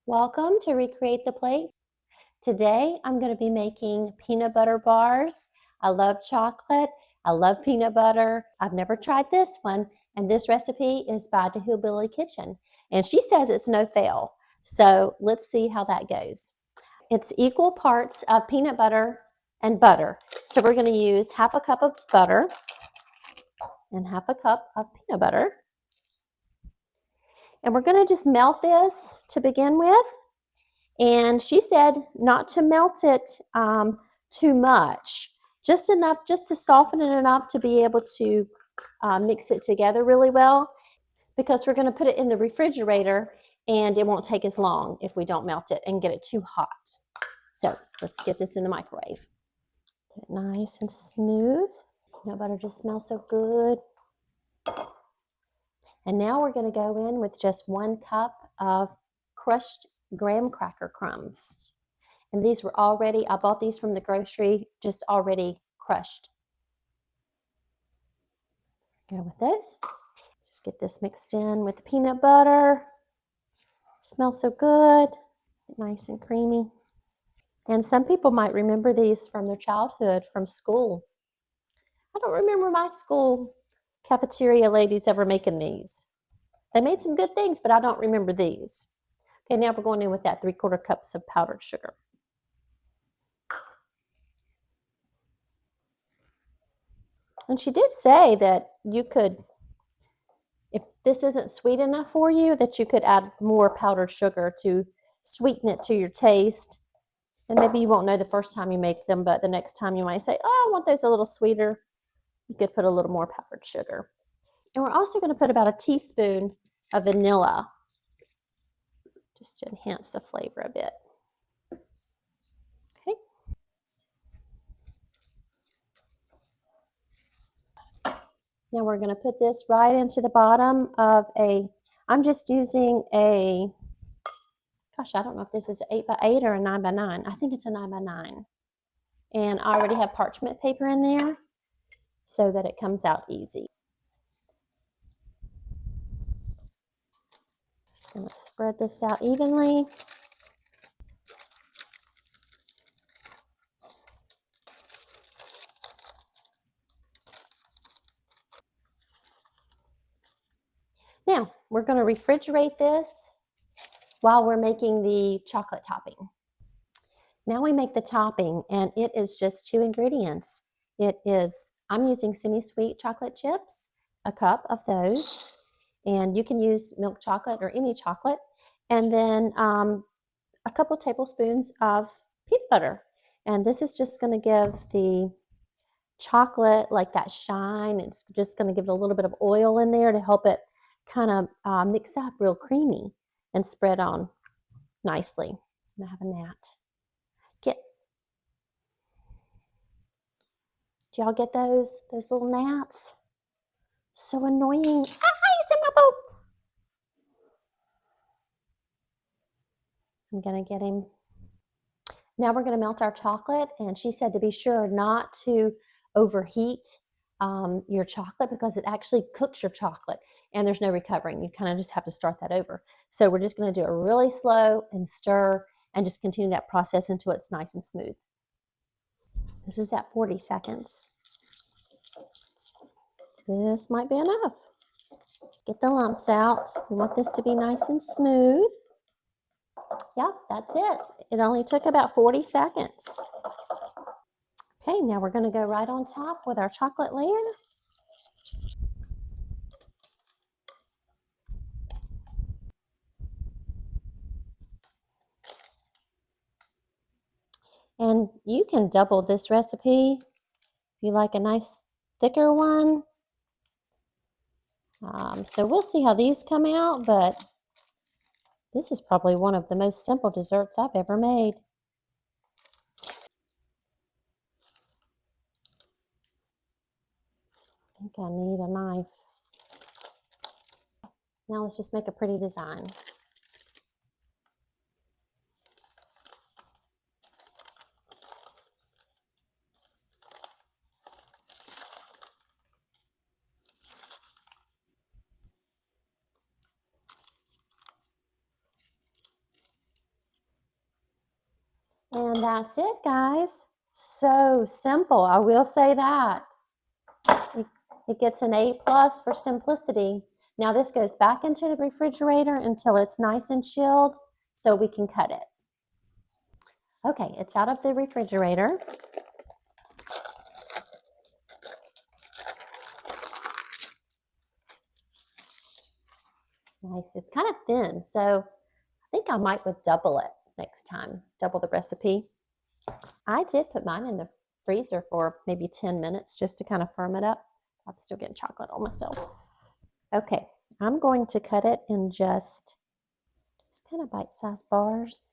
Welcome to Recreate the Plate. Today I'm going to be making peanut butter bars. I love chocolate. I love peanut butter. I've never tried this one, and this recipe is by the Hillbilly Kitchen. And she says it's no fail. So let's see how that goes. It's equal parts of peanut butter and butter. So we're going to use half a cup of butter and half a cup of peanut butter. And we're going to just melt this to begin with. And she said not to melt it too much, just enough, just to soften it enough to be able to mix it together really well, because we're going to put it in the refrigerator and it won't take as long if we don't melt it and get it too hot. So let's get this in the microwave. Get it nice and smooth. Peanut butter just smells so good. And now we're going to go in with just 1 cup of crushed graham cracker crumbs. And these were already, I bought these from the grocery, just already crushed. Go with those. Just get this mixed in with the peanut butter. Smells so good, nice and creamy. And some people might remember these from their childhood, from school. I don't remember my school cafeteria ladies ever making these. They made some good things, but I don't remember these. Okay, now we're going in with that 3/4 cups of powdered sugar. And she did say that you could, if this isn't sweet enough for you, that you could add more powdered sugar to sweeten it to your taste. And maybe you won't know the first time you make them, but the next time you might say, oh, I want those a little sweeter. You could put a little more powdered sugar. And we're also going to put about a teaspoon of vanilla, just to enhance the flavor a bit. Okay. Now we're going to put this right into the bottom of I'm just using a, gosh, I don't know if this is an 8x8 or a 9x9. I think it's a 9x9. And I already have parchment paper in there so that it comes out easy. Just going to spread this out evenly. Now, we're going to refrigerate this while we're making the chocolate topping. Now we make the topping, and it is just 2 ingredients. I'm using semi-sweet chocolate chips, a cup of those, and you can use milk chocolate or any chocolate, and then a couple tablespoons of peanut butter. And this is just going to give the chocolate like that shine. It's just going to give it a little bit of oil in there to help it kind of mix up real creamy and spread on nicely. I'm going to have a gnat. Do y'all get those little gnats? So annoying. Ah, he's in my boat. I'm going to get him. Now we're going to melt our chocolate, and she said to be sure not to overheat your chocolate, because it actually cooks your chocolate and there's no recovering. You kind of just have to start that over. So we're just going to do it really slow and stir and just continue that process until it's nice and smooth. This is at 40 seconds. This might be enough. Get the lumps out. We want this to be nice and smooth. Yep, that's it. It only took about 40 seconds. Okay, now we're going to go right on top with our chocolate layer. And you can double this recipe if you like a nice thicker one. So we'll see how these come out, but this is probably one of the most simple desserts I've ever made. I think I need a knife. Now let's just make a pretty design. And that's it, guys. So simple. I will say that. It gets an A+ for simplicity. Now this goes back into the refrigerator until it's nice and chilled so we can cut it. Okay, it's out of the refrigerator. Nice. It's kind of thin, so I think I might would double it next time. Double the recipe. I did put mine in the freezer for maybe 10 minutes just to kind of firm it up. I'm still getting chocolate on myself. Okay, I'm going to cut it in just kind of bite-sized bars.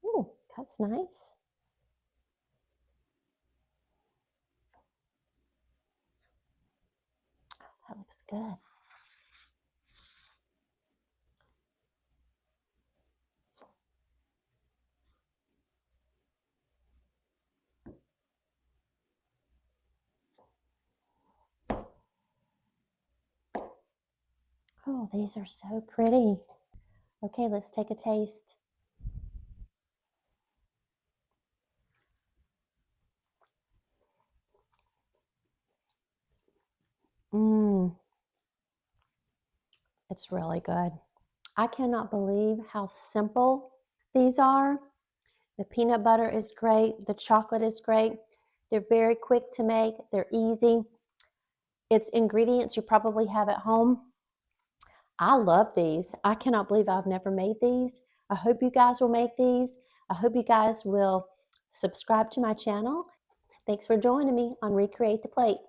Ooh, cuts nice. That looks good. Oh, these are so pretty. Okay, let's take a taste. Mmm, it's really good. I cannot believe how simple these are. The peanut butter is great. The chocolate is great. They're very quick to make. They're easy. It's ingredients you probably have at home. I love these. I cannot believe I've never made these. I hope you guys will make these. I hope you guys will subscribe to my channel. Thanks for joining me on Recreate the Plate.